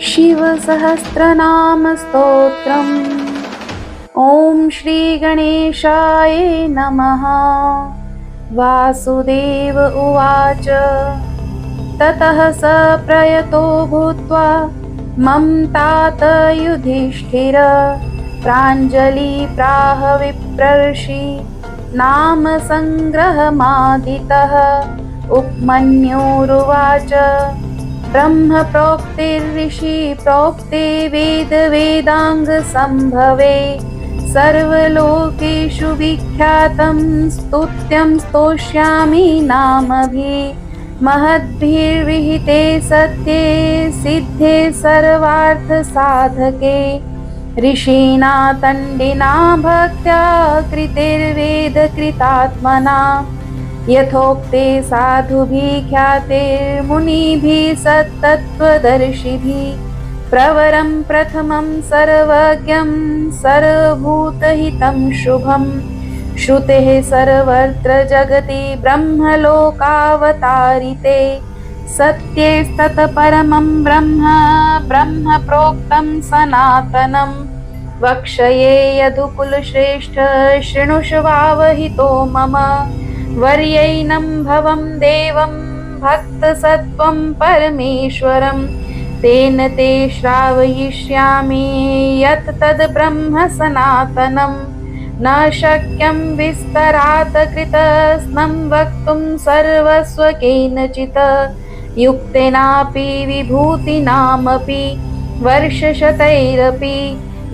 शिवसहस्रनामस्तोत्रम्। ॐ श्रीगणेशाय नमः। वासुदेव उवाच ततः स प्रयतो भूत्वा ममतात युधिष्ठिर प्राञ्जलि प्राह विप्रर्षि नाम संग्रहमादितः। उपमन्युरुवाच ब्रह्म प्रोक्तिर्ऋषि प्रोक्ते वेद वेदांग संभवे सर्वलोकेषु विख्यातं स्तुत्यं स्तोष्यामि नामभिः। महद्भिर्विहिते सत्ये सिद्धे सर्वार्थसाधके ऋषिणा तण्डिना भक्त्या कृतिर्वेद कृतात्मना यथोक्ते साधुभिः ख्यातेर्मुनिभिः सत्तत्त्वदर्शिभिः। प्रवरं प्रथमं सर्वज्ञं सर्वभूतहितं शुभं श्रुतेः सर्वत्र जगति ब्रह्मलोकावतारिते सत्येस्तत् परमं ब्रह्म प्रोक्तं सनातनं वक्ष्ये यदुकुलश्रेष्ठ शृणुष्वावहितो मम। वर्यैनं भवं देवं भक्तसत्त्वं परमेश्वरं तेन ते श्रावयिष्यामि यत् तद् ब्रह्म सनातनं। न शक्यं विस्तरात् कृतस्नं वक्तुं सर्वस्वकेनचित् युक्तेनापि विभूतिनामपि वर्षशतैरपि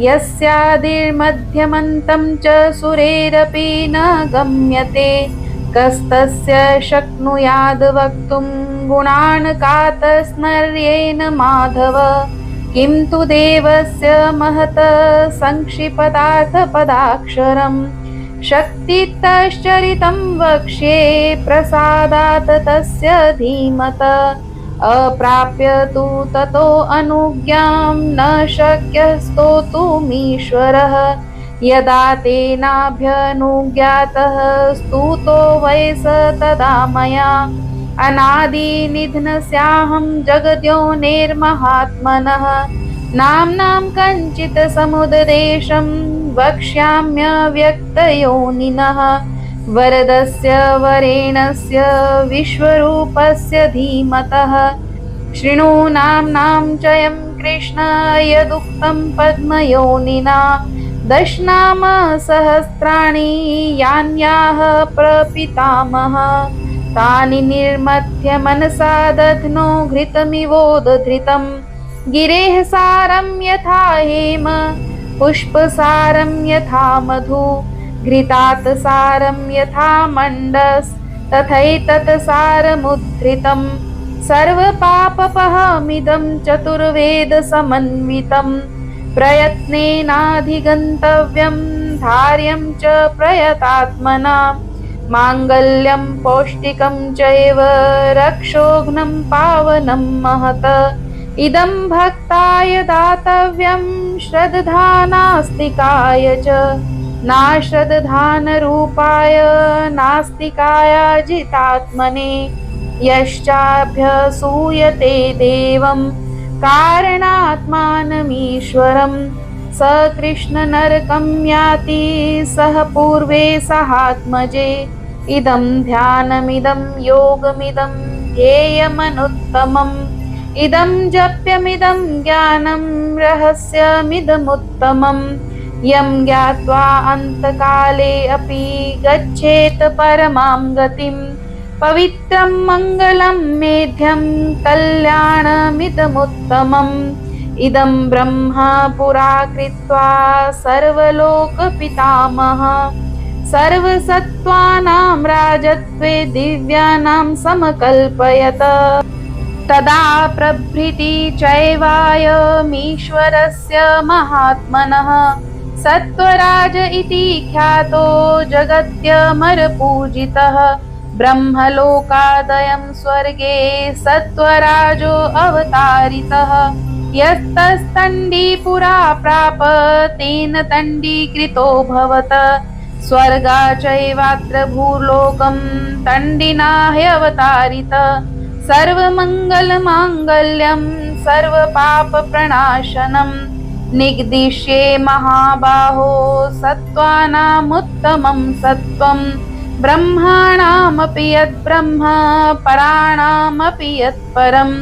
यस्यादिर्मध्यमन्तं च सुरेरपि न गम्यते। कस्तस्य शक्नुयाद् वक्तुं गुणान् कातस्मर्येण माधव। किं तु देवस्य महत् संक्षिपतार्थपदाक्षरं शक्तितश्चरितं वक्ष्ये प्रसादात् तस्य धीमत। अप्राप्य तु ततो अनुज्ञां न शक्यः स्तोतुमीश्वरः यदा तेनाभ्यनुज्ञातः स्तुतो वै स तदा मया। अनादिनिधनस्याहं जगद्योनिर्महात्मनः नाम्नां कञ्चित् समुद्देशं वक्ष्याम्यव्यक्तयोनिनः। वरदस्य वरेण्यस्य विश्वरूपस्य धीमतः शृणु नाम्नां चयं कृष्ण यदुक्तं पद्मयोनिना। दशनाम सहस्राणि यान्याः प्रपितामह तानि निर्मथ्य मनसा दध्नो घृतमिवोदधृतं। गिरेः सारं यथा हेम पुष्पसारं यथा मधु घृतात् सारं यथा मण्डस् तथैतत् सारमुद्धृतं। सर्वपापपहमिदं चतुर्वेद समन्वितं प्रयत्नेनाधिगन्तव्यं धार्यं च प्रयतात्मना। माङ्गल्यं पौष्टिकं चैव रक्षोघ्नं पावनं महत्। इदं भक्ताय दातव्यं श्रद्धानास्तिकाय च नाश्रद्धानरूपाय नास्तिकाय जितात्मने। यश्चाभ्यसूयते देवं कारणात्मानमीश्वरं स कृष्णनरकं याति सह पूर्वे सहात्मजे। इदं ध्यानमिदं योगमिदं ध्येयमनुत्तमम्। इदं जप्यमिदं ज्ञानं रहस्यमिदमुत्तमम्। यं ज्ञात्वा अन्तकाले अपि गच्छेत् परमां गतिं पवित्रं मङ्गलं मेध्यं कल्याणमिदमुत्तमम्। इदं ब्रह्मा पुरा कृत्वा सर्वलोकपितामह सर्वसत्त्वानां राजत्वे दिव्यानां समकल्पयत। तदा प्रभृति चैवायमीश्वरस्य महात्मनः सत्त्वराज इति ख्यातो जगत्यमरपूजितः। ब्रह्मलोकादयं स्वर्गे सत्त्वराजो अवतारितः। यस्तस्तण्डीपुरा प्राप तेन तण्डीकृतोऽभवत्। स्वर्गा चैवात्र भूलोकं तण्डिना ह्यवतारित। सर्वमङ्गलमाङ्गल्यं सर्वपापप्रणाशनम् निगदिश्ये महाबाहो सत्त्वानामुत्तमं सत्त्वम् ब्रह्माणामपि यद्ब्रह्म पराणामपि यत्परम्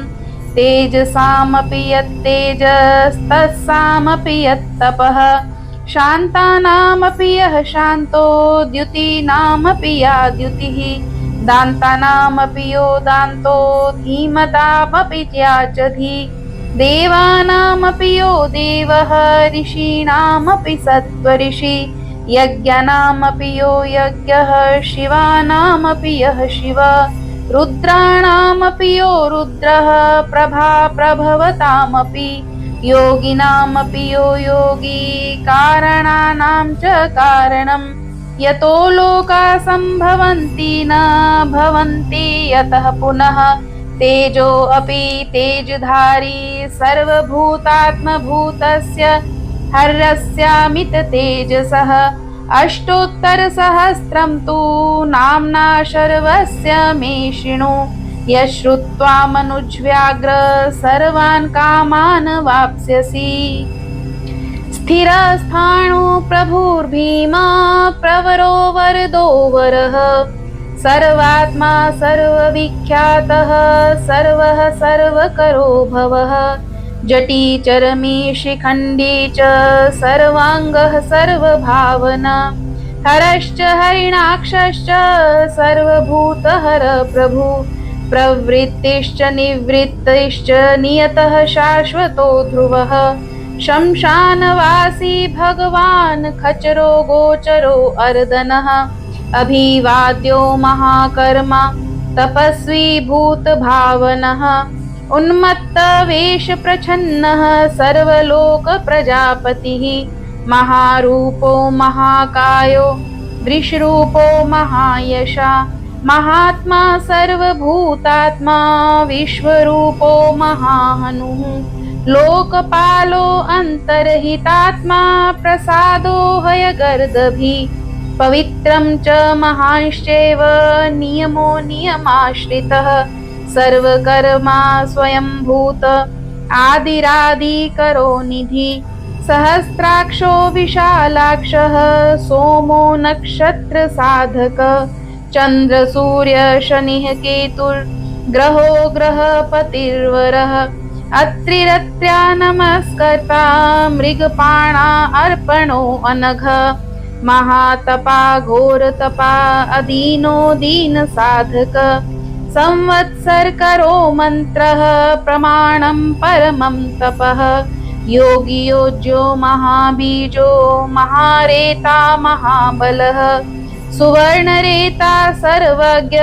तेजसामपि यत्तेजस्तस्सामपि यत्तपः शान्तानामपि यः शान्तो द्युतीनामपि या द्युतिः दान्तानामपि यो दान्तो धीमतामपि या च धी देवानामपि यो देवः ऋषीणामपि सत्त्वऋषि यज्ञानामपि यो यज्ञः शिवानामपि यः शिव रुद्राणामपि यो रुद्रः प्रभा प्रभवतामपि योगिनामपि यो योगी कारणानां च कारणम् यतो लोका सम्भवन्ति न भवन्ति यतः पुनः तेजो अपि तेजधारी सर्वभूतात्मभूतस्य हर्यस्यामित तेजसः अष्टोत्तरसहस्रं तु नाम्ना शर्वस्य मे शृणु यश्रुत्वा मनुज्व्याघ्र सर्वान् कामान् वाप्स्यसि स्थिरस्थाणु प्रभुर्भीमा प्रवरो वरदो वरः सर्वात्मा सर्वविख्यातः सर्वः सर्वकरो भवः जटी चरमी शिखण्डी च सर्वाङ्गः सर्वभावना हरश्च हरिणाक्षश्च सर्वभूतहर प्रभु प्रवृत्तिश्च निवृत्तिश्च नियतः शाश्वतो ध्रुवः शमशानवासी भगवान् खचरो गोचरो अर्दनः अभिवाद्यो महाकर्मा तपस्वी भूतभावनः उन्मत्त वेश प्रच्छन्नः सर्वलोक प्रजापतिः महारूपो महाकायो वृषरूपो महायशा महात्मा सर्वभूतात्मा विश्वरूपो महाहनुः लोकपालो अन्तर्हितात्मा प्रसादो हयगर्दभि पवित्रं च महांश्चैव नियमो नियमाश्रितः सर्वकर्मा स्वयंभूत आदिरादिकरो निधि सहस्राक्षो विशालाक्षः सोमो नक्षत्र साधक चंद्र सूर्य शनिः केतुर्ग्रहो ग्रहपतिर्वरः अत्रिरत्र्या नमस्कर्ता मृगपाणा अर्पणो अनघ महातपा घोरतपा अदीनो दीन साधक संवत्सरकरो मन्त्रः प्रमाणं परमं तपः योगी योज्यो महाबीजो महारेता महाबलः सुवर्णरेता सर्वज्ञ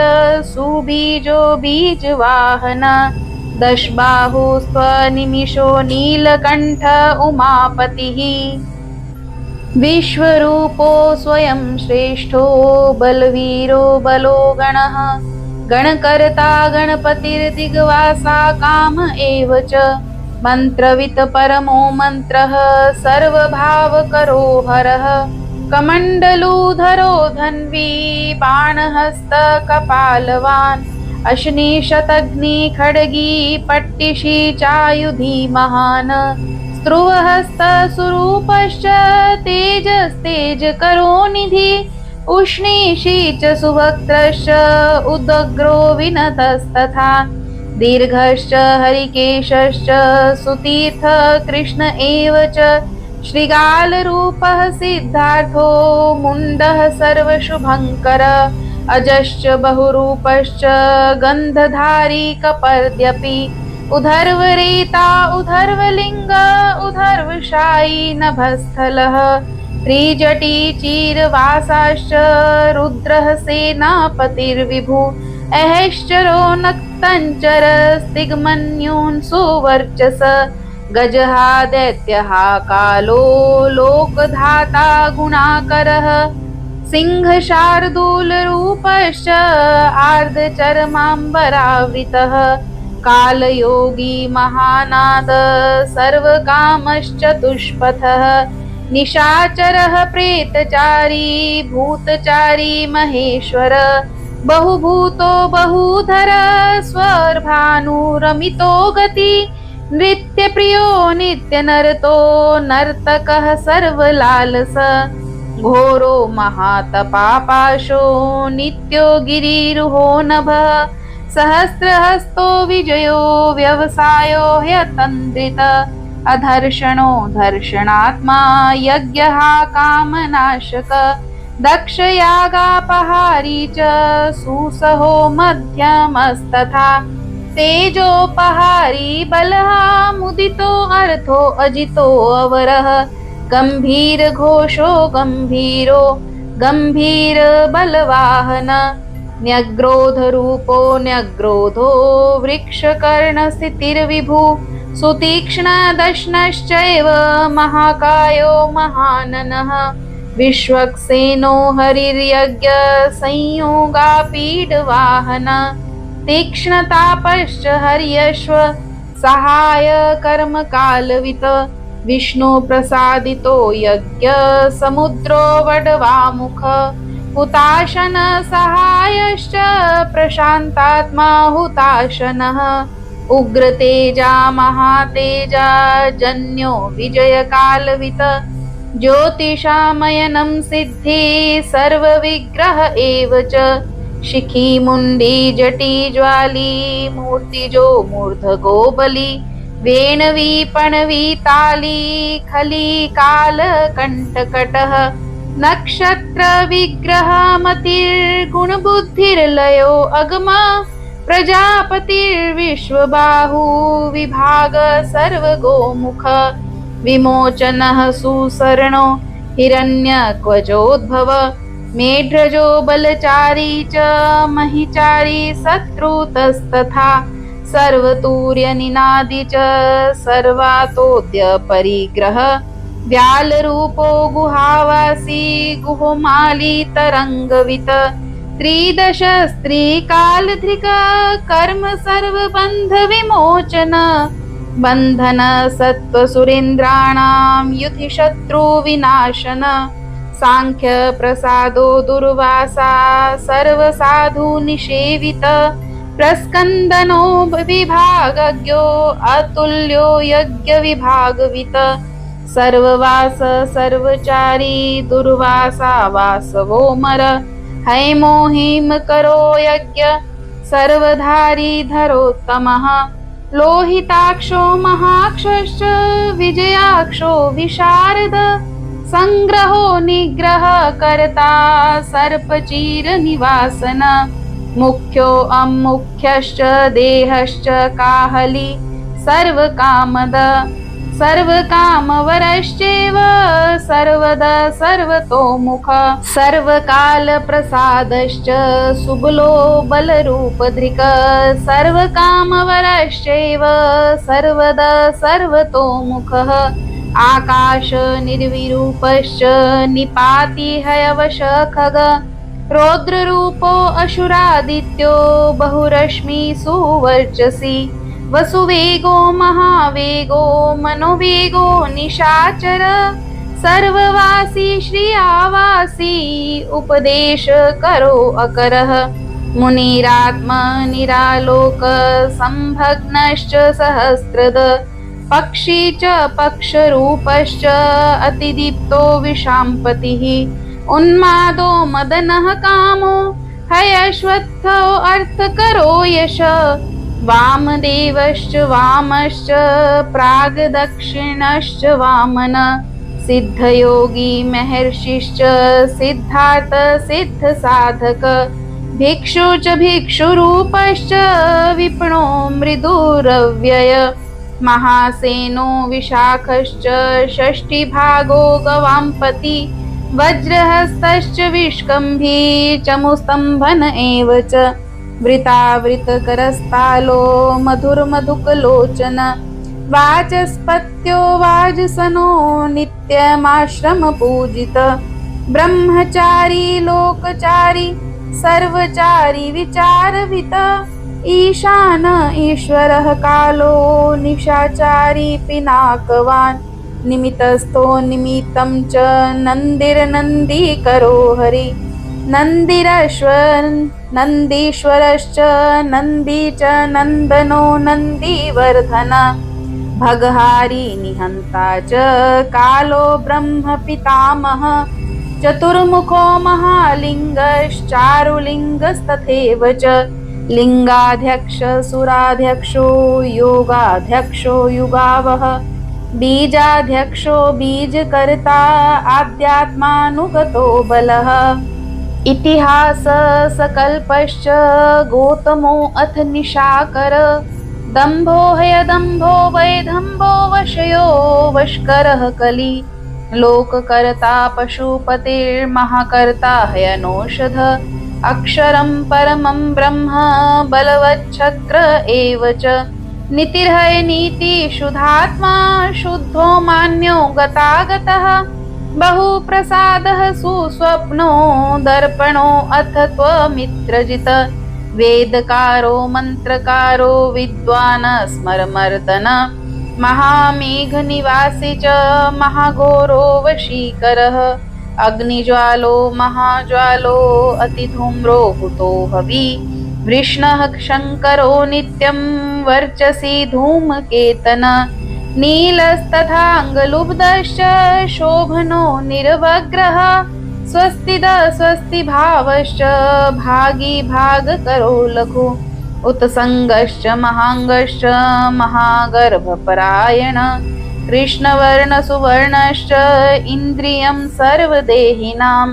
सुबीजो बीजवाहन दशबाहु स्वनिमिषो नीलकण्ठ उमापतिः विश्वरूपो स्वयं श्रेष्ठो बलवीरो बलो गणः गणकर्ता गणपतिर्दिग्वासा काम एव च मन्त्रवित् परमो मन्त्रः सर्वभावकरो हरः कमण्डलूधरो धन्वी बाणहस्त कपालवान् अशनिशतग्नि खड्गी पट्टिशी चायुधी महान् स्त्रुवहस्त सुरूपश्च तेजस्तेजकरो निधि उष्णीषी च सुवक्त्रश्च उदग्रो विनतस्तथा दीर्घश्च हरिकेशश्च सुतीर्थ कृष्ण एव च श्रीगालरूपः सिद्धार्थो मुण्डः सर्वशुभङ्कर अजश्च बहुरूपश्च गन्धधारी कपर्द्यपि उधर्वरेता उधर्वलिङ्ग उधर्वशायी नभस्थलः त्रिजटी चीरवासाश्च रुद्रः सेनापतिर्विभु अहश्चरो नक्तञ्चरस्तिग्मन्योन् सुवर्चस गजः दैत्यः कालो लोकधाता गुणाकरः सिंहशार्दूलरूपश्च आर्द्रचर्माम्बरावृतः कालयोगी महानाद सर्वकामश्चतुष्पथः निशाचरः प्रेतचारी भूतचारी महेश्वर बहुभूतो बहुधर स्वर्भानुरमितो गति नृत्यप्रियो नित्यनर्तो नर्तकः सर्वलालस घोरो महातपापाशो नित्यो गिरिरुहो नभः सहस्रहस्तो विजयो व्यवसायो ह्यतन्द्रित अधर्षणो दर्शनात्मा यज्ञः कामनाशक दक्षयागापहारी च सुसहो मध्यमस्तथा तेजोपहारी बलः मुदितो अर्थो अजितो अवरः गंभीर घोषो गंभीरो गंभीर बलवाहन न्यग्रोध रूपो न्यग्रोधो वृक्षकर्णस्थितिर्विभु सुतीक्ष्ण दशनश्चैव महाकायो महाननः विश्वक्सेनो हरिर्यज्ञ संयोगापीडवाहन तीक्ष्णतापश्च हर्यश्व सहाय कर्मकालवित विष्णु प्रसादितो यज्ञ समुद्रो वडवामुख हुताशन सहायश्च प्रशान्तात्मा हुताशनः उग्रतेजा महातेजा जन्यो विजयकालवित ज्योतिषामयनं सिद्धि सर्वविग्रह एव च शिखी मुंडी जटी ज्वाली मूर्तिजो मूर्धगो बली वेणवी पणवी ताली खली काल कंठकटः नक्षत्र विग्रह मतिर्गुणबुद्धिर्लयो अगम प्रजापतिर्विश्वबाहु विभाग सर्वगोमुख विमोचनः सुसरणो हिरण्यक्वचोद्भव मेढ्रजो बलचारी च महिचारी शत्रुतस्तथा सर्वतुर्यनिनादी च सर्वातोद्य परिग्रह व्यालरूपो गुहावासी गुहोमाली तरंगवित त्रिदश स्त्रीकालधृक कर्म सर्वबंध विमोचन बंधन सत्त्वसुरेन्द्राणां युधि शत्रु विनाशन सांख्य प्रसादो दुर्वासा सर्वसाधु निषेवित प्रस्कंदनो विभागज्ञो अतुल्यो यज्ञ विभागवित सर्ववास सर्वचारी दुर्वासा वासवो मर हैमो हिम करो यज्ञ सर्वधारी धरोत्तमः लोहिताक्षो महाक्षश्च विजयाक्षो विशारद संग्रहो निग्रह कर्ता सर्पचीर निवासन मुख्यो अमुख्यश्च देहश्च काहली सर्वकामद सर्वकामवरश्चैव सर्वद सर्वतोमुख सर्वकालप्रसादश्च सुबलो बलरूपधृक सर्वकामवरश्चैव सर्वद सर्वतोमुखः आकाश निर्विरूपश्च निपाति हयवश खग रौद्ररूपो असुरादित्यो बहुरश्मि सुवर्चसी वसुवेगो महावेगो मनोवेगो निशाचर सर्ववासी श्रियावासी उपदेश करो अकरः मुनिरात्मा निरालोक संभग्नश्च सहस्रद पक्षी च पक्षरूपश्च अतिदीप्तो विशाम्पतिः उन्मादो मदनः कामो हयश्वत्थो अर्थकरो यश वामदेवश्च वामश्च प्राग्दक्षिणश्च वामन सिद्धयोगी महर्षिश्च सिद्धार्थ सिद्धसाधक भिक्षु च भिक्षुरूपश्च विपणो मृदुरव्यय महासेनो विशाखश्च षष्ठिभागो गवाम्पति वज्रहस्तश्च विष्कम्भी चमुस्तम्भन एव च वृतावृतकरस्तालो मधुरमधुकलोचन वाचस्पत्यो वाजसनो नित्यमाश्रमपूजित ब्रह्मचारी लोकचारी सर्वचारी विचारवित ईशान ईश्वरः कालो निशाचारी पिनाकवान् निमितस्थो निमित्तं च नन्दिर्नन्दीकरो हरि नन्दीश्वरश्च नन्दी च नन्दनो नन्दीवर्धन भगहारी निहन्ता च कालो ब्रह्म पितामह चतुर्मुखो महालिङ्गश्चारुलिङ्गस्तथैव च लिङ्गाध्यक्ष सुराध्यक्षो योगाध्यक्षो युगावः बीजाध्यक्षो बीजकर्ता आध्यात्मानुगतो बलः इतिहास सकल्पश्च गौतमो अथ निशाकर दम्भो हयदम्भो वैदम्भो वशयो वशकरः कली लोककर्ता पशुपतिर्महाकर्ता हयनौषध अक्षरं परमं ब्रह्म बलवच्छक्र एव च नीतिर्हय नीति शुद्धात्मा शुद्धो मान्यो गतागतः बहुप्रसादः सुस्वप्नो दर्पणो अथ त्वमित्रजित वेदकारो मन्त्रकारो विद्वान् स्मरमर्दन महामेघनिवासी च महाघोरो वशीकरः अग्निज्वालो महाज्वालो अतिधूम्रो हुतो हवि वृष्णः शङ्करो नित्यं वर्चसि धूमकेतन नीलस्तथाङ्गलुब्धश्च शोभनो निर्वग्रः स्वस्तिद स्वस्तिभावश्च भागी भागकरो लघु उत्सङ्गश्च महाङ्गश्च महागर्भपरायण कृष्णवर्णसुवर्णश्च इन्द्रियं सर्वदेहिनां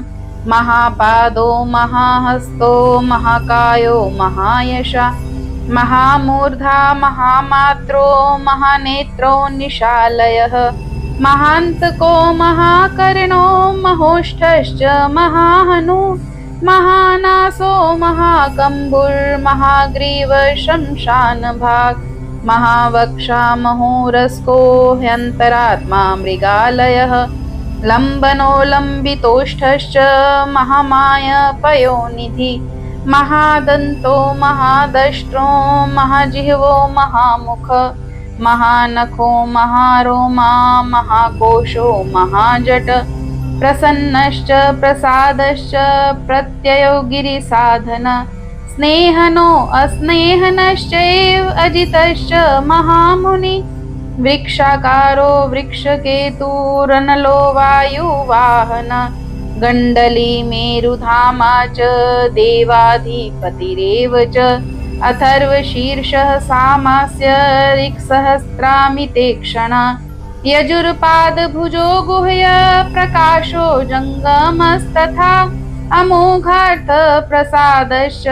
महापादो महाहस्तो महाकायो महायशा महामूर्धा महामात्रो महानेत्रो निशालयः महान्तको महाकर्णो महोष्ठश्च महाहनु महानासो महाकम्बुर्महाग्रीव शमशानभाग महावक्षा महोरस्को ह्यन्तरात्मा मृगालयः लम्बनो लम्बितोष्ठश्च महामाय पयोनिधि महादन्तो महादष्ट्रो महाजिह्वो महामुख महानखो महारोमा महाकोशो महाजट प्रसन्नश्च प्रसादश्च प्रत्ययो गिरिसाधन स्नेहनो अस्नेहनश्चैव अजितश्च महामुनि वृक्षाकारो वृक्षकेतुरनलो वायुवाहन गण्डली मेरुधामा च देवाधिपतिरेव च अथर्वशीर्षः सामास्य ऋक्सहस्रामिते क्षण यजुर्पादभुजो गुह्य प्रकाशो जङ्गमस्तथा अमोघार्थ प्रसादश्च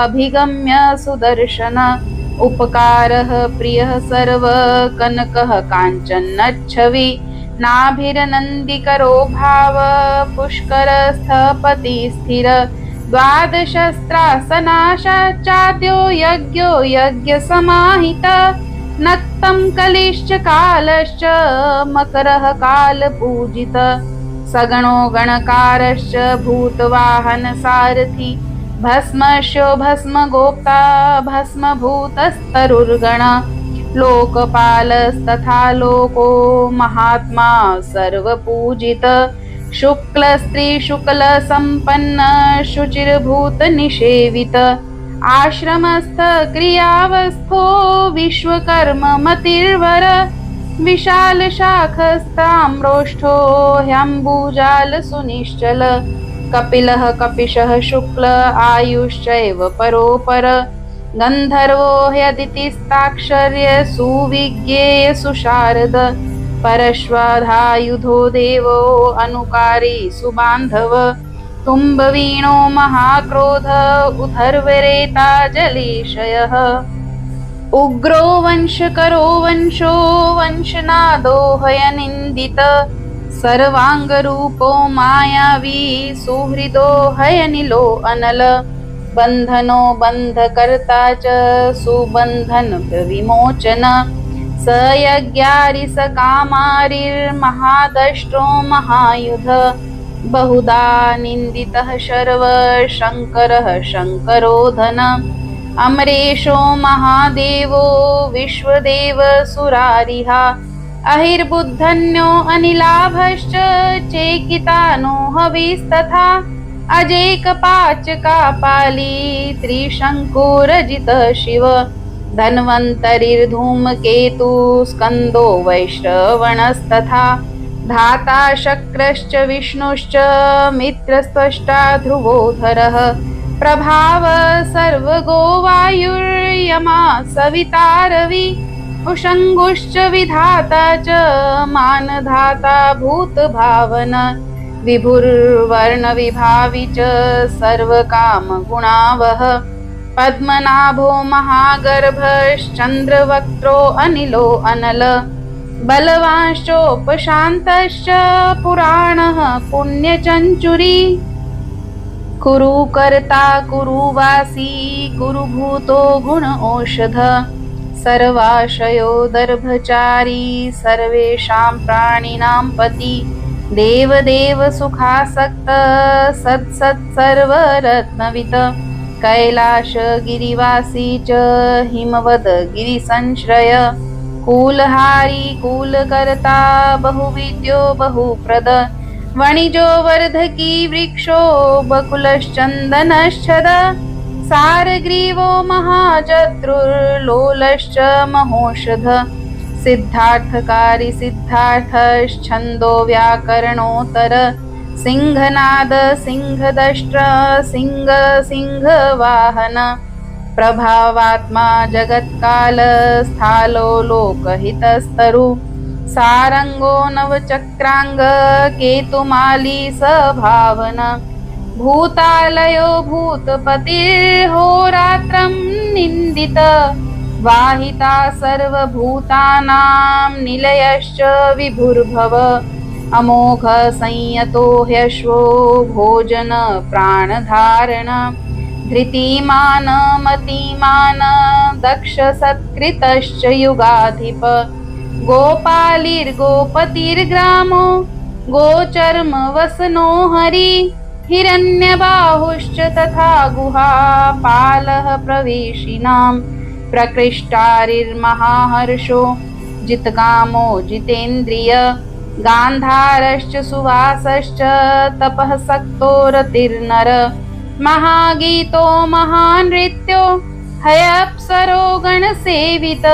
अभिगम्य सुदर्शन उपकारः प्रियः सर्वकनकः काञ्चनच्छवि नाभिरनन्दिकरो भाव पुष्करस्थपति स्थिर द्वादशस्त्रासनाश्चाद्यो यज्ञो यज्ञसमाहित नक्तं कलिश्च कालश्च मकरः कालपूजित सगणो गणकारश्च भूतवाहन सारथि भस्मश्यो भस्मगोप्ता भस्मभूतस्तरुर्गण लोकपालस्तथा लोको महात्मा सर्वपूजित शुक्लस्त्रीशुक्लसम्पन्न शुचिर्भूतनिषेवित आश्रमस्थ क्रियावस्थो विश्वकर्ममतिर्वर विशालशाखस्ताम्रोष्ठो ह्यम्बुजालसुनिश्चल कपिलः कपिशः शुक्ल आयुश्चैव परोपर गन्धर्वो ह्यदितिस्ताक्षर्य सुविज्ञेय सुशारद परश्वाधायुधो देवो अनुकारी सुबान्धव तुम्बवीणो महाक्रोध उथर्वरेता जलेशयः उग्रो वंशकरो वंशो वंशनादो हयनिन्दित सर्वाङ्गरूपो मायावी सुहृदो हयनिलो अनल बन्धनो बन्धकर्ता च सुबन्धन विमोचन स यज्ञारिसकामारिर्महादष्ट्रो महायुध बहुधा निन्दितः शर्व शङ्करः शङ्करोधन अमरेशो महादेवो विश्वदेव सुरारिहा अहिर्बुद्धन्यो अनिलाभश्च चेकितानो हविस्तथा अजेकपाचकापाली त्रिशङ्कुरजित शिव धन्वन्तरिर्धूमकेतु स्कन्दो वैश्रवणस्तथा धाता शक्रश्च विष्णुश्च मित्रस्त्वष्टा ध्रुवोधरः प्रभाव सर्वगो वायुर्यमा सविता रवि उषङ्गुश्च विधाता च मानधाता भूतभावन विभुर्वर्णविभावि च सर्वकामगुणावह पद्मनाभो महागर्भश्चन्द्रवक्त्रो अनिलो अनल बलवांश्चोपशान्तश्च पुराणः पुण्यचञ्चुरी कुरु कर्ता कुरु वासी कुरु भूतो गुण औषध सर्वाशयो दर्भचारी सर्वेषां प्राणिनां पति देवदेव सुखासक्त सत्सत्सर्वरत्नवित कैलासगिरिवासी च हिमवद गिरिसंश्रय कुलहारी कुलकर्ता बहुविद्यो बहुप्रद वणिजो वर्धकी वृक्षो बकुलश्चन्दनश्छद सारग्रीवो महाचतुर्लोलश्च महोषध सिद्धार्थकारी सिद्धार्थश्छन्दो व्याकरणोत्तर सिंहनाद सिंहदष्ट्र सिंह सिंहवाहन प्रभावात्मा जगत्काल स्थालो लोकहितस्तरु सारंगो नवचक्रांग केतुमाली सभावन भूतालयो भूतपतिर्होरात्रं निन्दित वाहिता सर्वभूतानां निलयश्च विभुर्भव अमोघ संयतो ह्यश्वो भोजन प्राणधारण धृतिमान मतिमान दक्ष सत्कृतश्च युगाधिप गोपालिर्गोपतिर्ग्रामो गोचर्म वसनो हरि हिरण्यबाहुश्च तथा गुहापालः प्रवेशिनां प्रकृष्टारिर्महाहर्षो जितकामो जितेन्द्रिय गान्धारश्च सुवासश्च तपः सक्तो रतिर्नर महागीतो महानृत्यो हयप्सरो गणसेवित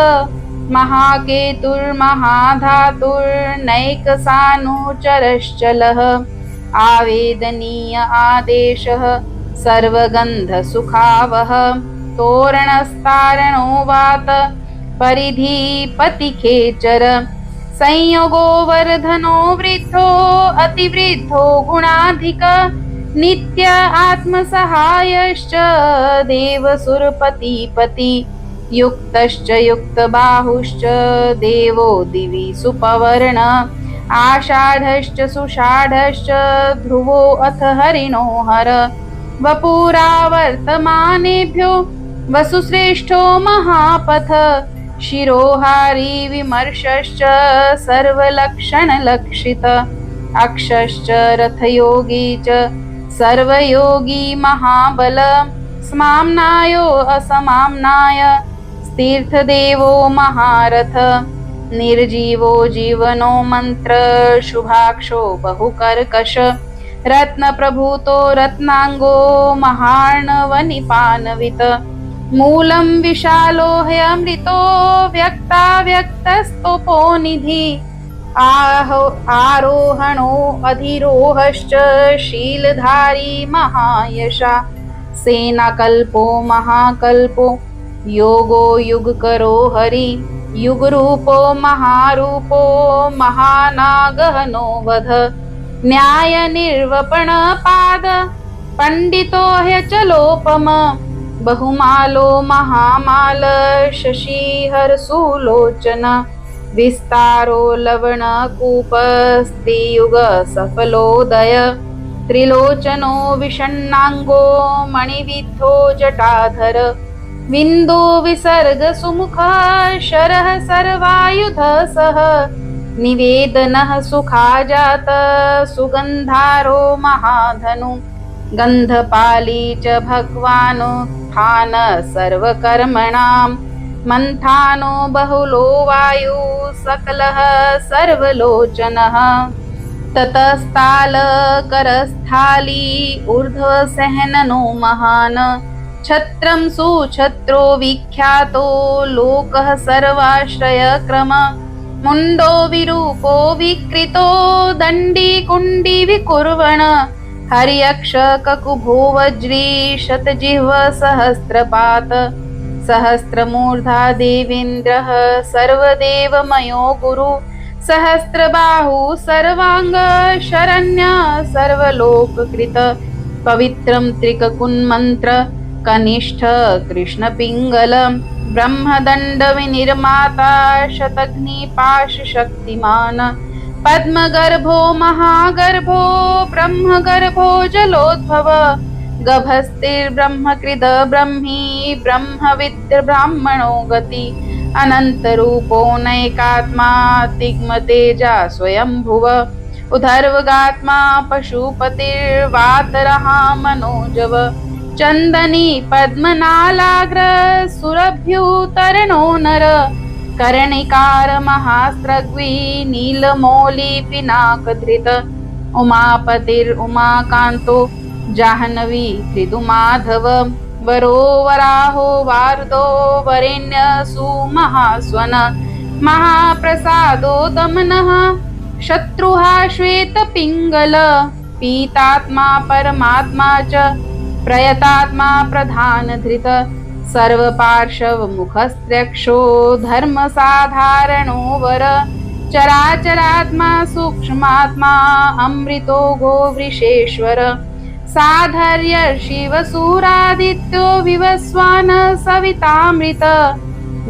महाकेतुर्महाधातुर्नैकसानुचरश्चलः आवेदनीय आदेशः सर्वगन्धसुखावह तोरणस्तारणो वात परिधिपतिखेचर संयोगो वर्धनो वृद्धो अतिवृद्धो गुणाधिक नित्य आत्मसहायश्च देवसुरपतिपति युक्तश्च युक्तबाहुश्च देवो दिवि सुपवर्ण आषाढश्च सुषाढश्च ध्रुवो अथ हरिणो हर वपुरावर्तमानेभ्यो वसुश्रेष्ठो महापथ शिरोहारी विमर्शश्च सर्वलक्षणलक्षित अक्षश्च रथयोगी च सर्वयोगी महाबल स्माम्नायो असमाम्नाय तीर्थदेवो महारथ निर्जीवो जीवनो मंत्र शुभाक्षो बहुकर्कश रत्नप्रभूतो रत्नांगो महार्णवनिपानवित मूलं विशालो ह्यमृतो व्यक्ताव्यक्तस्तोपो निधि आरोहणो अधिरोहश्च शीलधारी महायशा सेनाकल्पो महाकल्पो योगो युगकरो हरि युगरूपो महारूपो महानागहनो वध न्याय निर्वपण पाद पंडितो ह्यचलोपम बहुमालो महामाल शशिहर सुलोचन विस्तारो लवणकूपस्त्रियुग सफलोदय त्रिलोचनो विषण्णांगो मणिविद्धो जटाधर विन्दु विसर्ग सुमुख शरः सर्वायुध सह निवेदनः सुखाजात सुगन्धारो महाधनु गन्धपाली च भगवानुत्थान सर्वकर्मणां मन्थानो बहुलो वायु सकलः सर्वलोचनः ततस्ताल करस्थाली ऊर्ध्वसहननो महान् छत्रं सुछत्रो विख्यातो लोकः सर्वाश्रयक्रम मुण्डो विरूपो विकृतो दण्डी कुण्डी विकुर्वण हर्यक्ष ककुभो वज्री शतजिह्व सहस्रपात सहस्रमूर्धा देवेन्द्रः सर्वदेवमयो गुरु सहस्रबाहु सर्वांग शरण्य सर्वलोककृत पवित्रं त्रिककुन्मन्त्र कनिष्ठ कृष्णपिङ्गल ब्रह्मदण्ड विनिर्माता शतघ्निपाश शक्तिमान पद्मगर्भो महागर्भो ब्रह्मगर्भो जलोद्भव गभस्तिर्ब्रह्मकृद ब्रह्मी ब्रह्मविद् ब्राह्मणो गति अनन्तरूपो नैकात्मा तिग्मतेजा स्वयंभुव उधर्वगात्मा पशुपतिर्वातरहा मनोजव चन्दनी पद्मनालाग्र सुरभ्युतरणो नर कर्णिकार महास्रग्वी नीलमौली पिनाकधृत उमापतिर्उमाकान्तो जाह्नवी त्रिदुमाधव वरो वराहो वार्दो वरेण्य सुमहास्वन महाप्रसादो दमनः शत्रुहा श्वेतपिङ्गल पीतात्मा परमात्मा च प्रयतात्मा प्रधानधृत सर्वपार्श्वमुखस्त्र्यक्षो धर्मसाधारणो वर चराचरात्मा सूक्ष्मात्मा अमृतो गोवृषेश्वर साधर्य शिवसूरादित्यो विवस्वान सवितामृत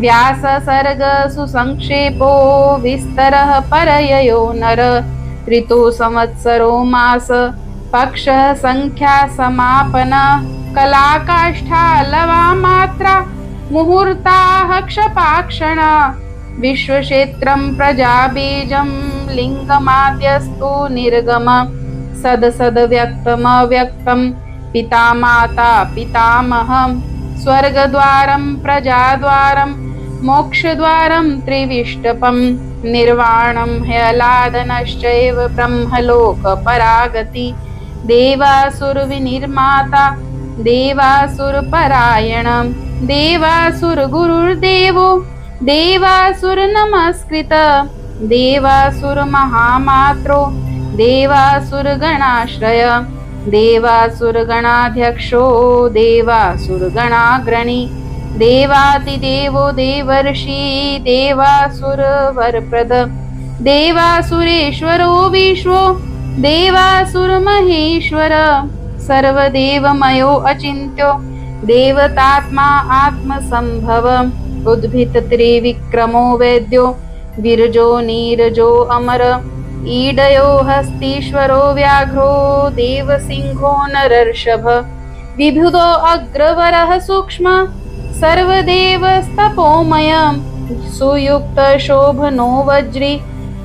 व्यास सर्ग सुसंक्षेपो विस्तरः परययो नर ऋतु संवत्सरो मास पक्षः संख्या समापन कलाकाष्ठा लवा मात्रा मुहूर्ताः क्षपाक्षण विश्वक्षेत्रं प्रजाबीजं लिङ्गमाद्यस्तु निर्गम सदसद्व्यक्तमव्यक्तं पिता माता पितामहं स्वर्गद्वारं प्रजाद्वारं मोक्षद्वारं त्रिविष्टपं निर्वाणं ह्यलादनश्चैव ब्रह्मलोकपरागति देवासुरविनिर्माता देवासुरपरायण देवासुरगुरुर्देवो देवासुरनमस्कृत देवासुरमहामात्रो देवासुरगणाश्रय देवासुरगणाध्यक्षो देवासुरगणाग्रणी देवातिदेवो देवर्षि देवासुरवरप्रद देवासुरेश्वरो विश्वो देवासुरमहेश्वर सर्वदेवमयो अचिन्त्यो देवतात्मा आत्मसंभव उद्भित त्रिविक्रमो वैद्यो विरजो नीरजो अमर ईडयो हस्तीश्वरो व्याघ्रो देवसिंहो नरर्षभ विभुदो अग्रवरः सूक्ष्म सर्वदेवस्तपोमय सुयुक्त शोभनो वज्री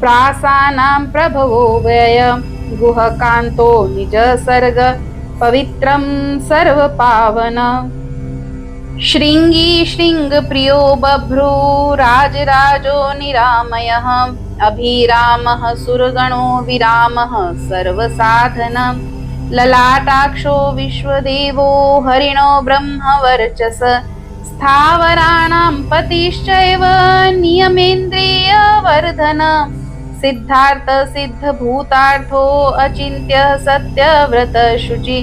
प्रासानां प्रभवो व्यय गुहकान्तो निज सर्ग पवित्रं सर्वपावन शृङ्गी शृङ्गप्रियो बभ्रू राजराजो निरामयः अभिरामः सुरगणो विरामः सर्वसाधन ललाटाक्षो विश्वदेवो हरिणो ब्रह्मवर्चस स्थावराणां पतिश्चैव नियमेन्द्रियवर्धन सिद्धार्थ सिद्धभूतार्थो अचिन्त्य सत्यव्रत शुचि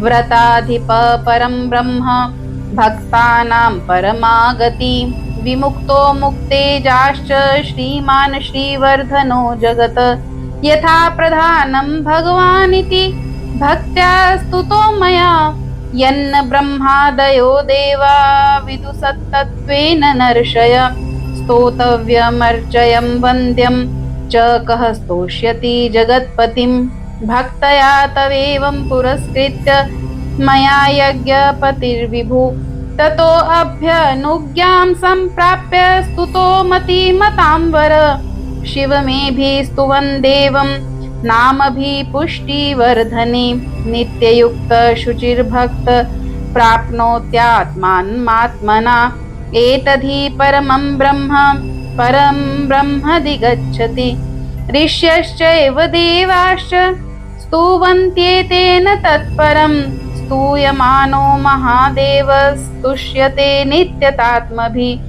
व्रताधिप परं ब्रह्म भक्तानां परमागति विमुक्तो मुक्तेजाश्च श्रीमान् श्रीवर्धनो जगत यथा प्रधानं भगवानिति भक्त्या स्तुतो मया यन्न ब्रह्मादयो देवा विदुसत्तत्वेन नर्षय स्तोतव्यमर्चयं वन्द्यं च कः स्तोष्यति जगत्पतिं भक्तया तवेवं पुरस्कृत्य मया यज्ञपतिर्विभु ततो अभ्यनुज्ञां सम्प्राप्य स्तुतो मतिमतांवर शिवमेभिस्तुवन् देवं नामभिपुष्टिवर्धने नित्ययुक्त शुचिर्भक्त प्राप्नोत्यात्मानमात्मना एतद्धि परमं ब्रह्मदिगच्छति ऋष्यश्चैव देवाश्च स्तुवन्त्येतेन तत्परं स्तूयमानो महादेवस्तुष्यते नित्यतात्मभिः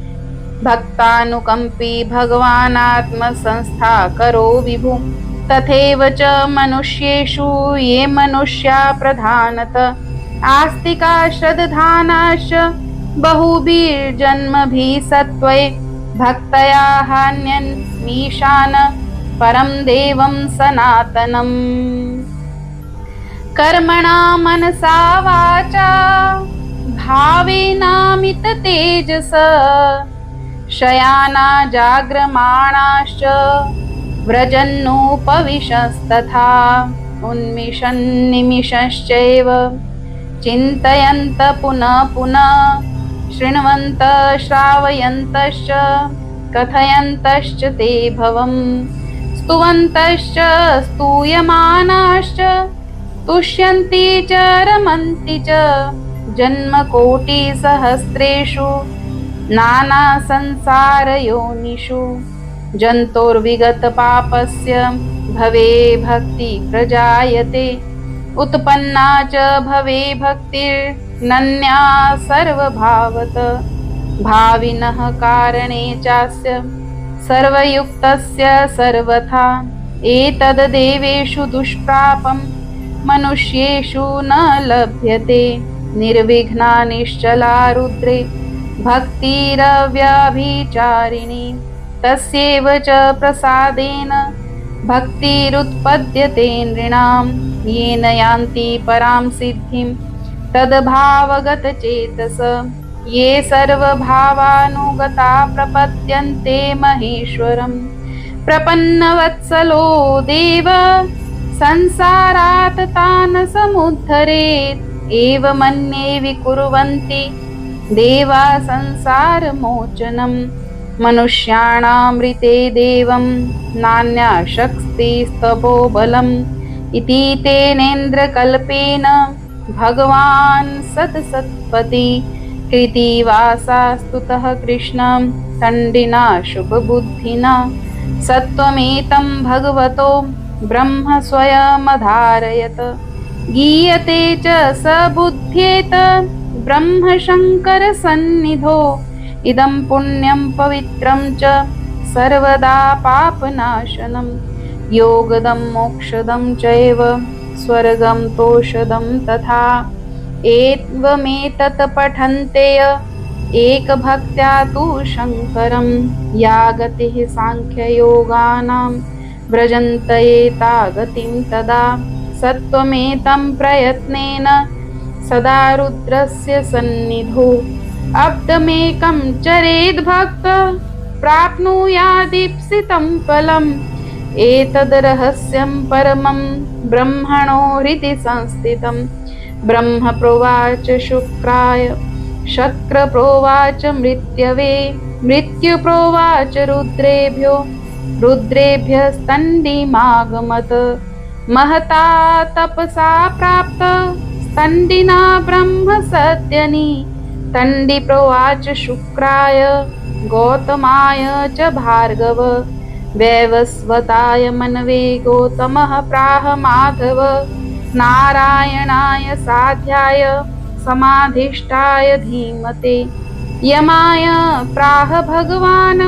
भक्तानुकम्पी भगवानात्मसंस्था करो विभु। तथैव च मनुष्येषु ये मनुष्या प्रधानत आस्तिका श्रद्धानाश्च बहुभिर्जन्मभिः सत्त्वे भक्तया हान्यन्मीशान परं देवं सनातनम्। कर्मणा मनसा वाचा भावेनामित तेजस शयाना जाग्रमाणाश्च व्रजन्नोपविशस्तथा उन्मिषन्निमिषश्चैव चिन्तयन्त पुनः पुनः शृण्वन्त श्रावयन्तश्च कथयन्तश्च ते भवम् स्तुवन्तश्च स्तूयमानाश्च तुष्यन्ति च रमन्ति च जन्मकोटिसहस्रेषु नानासंसारयोनिषु जन्तोर्विगतपापस्य भवे भक्ति प्रजायते उत्पन्ना च भवे भक्तिर्नन्या सर्वभावत भाविनः कारणे चास्य सर्वयुक्तस्य सर्वथा एतद् देवेषु दुष्प्रापं मनुष्येषु न लभ्यते निर्विघ्ना निश्चला रुद्रे भक्तिरव्याभिचारिणी तस्यैव च प्रसादेन भक्तिरुत्पद्यते नृणां येन यान्ति परां सिद्धिं तद्भावगतचेतस ये सर्वभावानुगता प्रपद्यन्ते महेश्वरं प्रपन्नवत्सलो देव संसारात् तान् समुद्धरेत् एवमन्ये विकुर्वन्ति देवा संसारमोचनम् मनुष्याणामृते देवं नान्या शक्तिस्तपो बलम् इति तेनेन्द्रकल्पेन भगवान् सत्सत्पति कृतिवासास्तुतः कृष्णं दण्डिना शुभबुद्धिना सत्त्वमेतं भगवतो ब्रह्म स्वयमधारयत गीयते च स बुध्येत ब्रह्मशङ्करसन्निधौ इदं पुण्यं पवित्रं च सर्वदा पापनाशनं योगदं मोक्षदं चैव स्वर्गं तोषदं तथा एवमेतत् पठन्ते एकभक्त्या तु शङ्करं या गतिः साङ्ख्ययोगानां व्रजन्त एता गतिं तदा सत्त्वमेतं प्रयत्नेन सदा रुद्रस्य सन्निधौ अब्दमेकं चरेद्भक्त प्राप्नुयादीप्सितं फलम् एतद् रहस्यं परमं ब्रह्मणो हृदि संस्थितं ब्रह्म प्रोवाच शुक्राय शक्र प्रोवाच मृत्यवे मृत्यु प्रोवाच रुद्रेभ्यस्तण्डिमागमत् महता तपसा प्राप्त स्तण्डिना ब्रह्म सद्यनि तण्डि प्रोवाच शुक्राय गौतमाय च भार्गव वैवस्वताय मनवे गौतमः प्राह माधव नारायणाय साध्याय समाधिष्ठाय धीमते यमाय प्राह भगवान्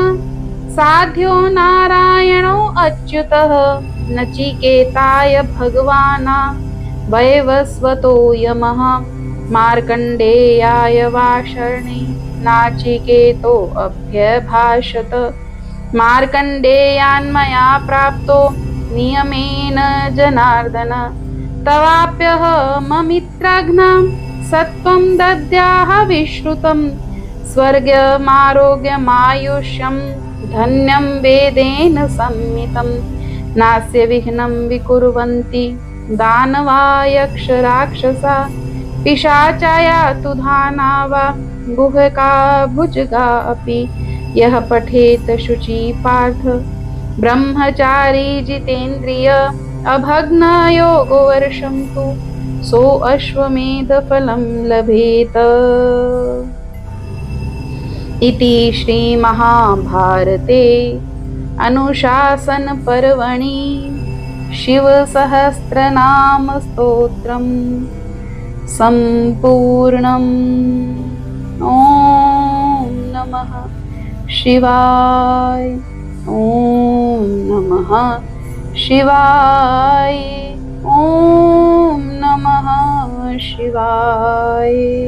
साध्यो नारायणो अच्युतः नचिकेताय भगवान् वैवस्वतो यमः मार्कण्डेयाय वाषर्णे नाचिकेतो अभ्यभाषत मार्कण्डेयान्मया प्राप्तो नियमेन जनार्दन तवाप्यहममित्राघ्नां सत्त्वं दद्याः विश्रुतं स्वर्गमारोग्यमायुष्यं धन्यं वेदेन संमितं नास्य विघ्नं विकुर्वन्ति दानवा यक्षराक्षसा पिशाचाया तु धानावा गुहका भुजगा अपि यः पठेत शुचि पार्थ ब्रह्मचारी जितेन्द्रिय अभग्न योगवर्षं तु सो अश्वमेधफलं लभेत। इति श्रीमहाभारते अनुशासनपर्वणि शिवसहस्रनामस्तोत्रम् सम्पूर्णम्। ॐ नमः शिवाय। ॐ नमः शिवाय। ॐ नमः शिवाय।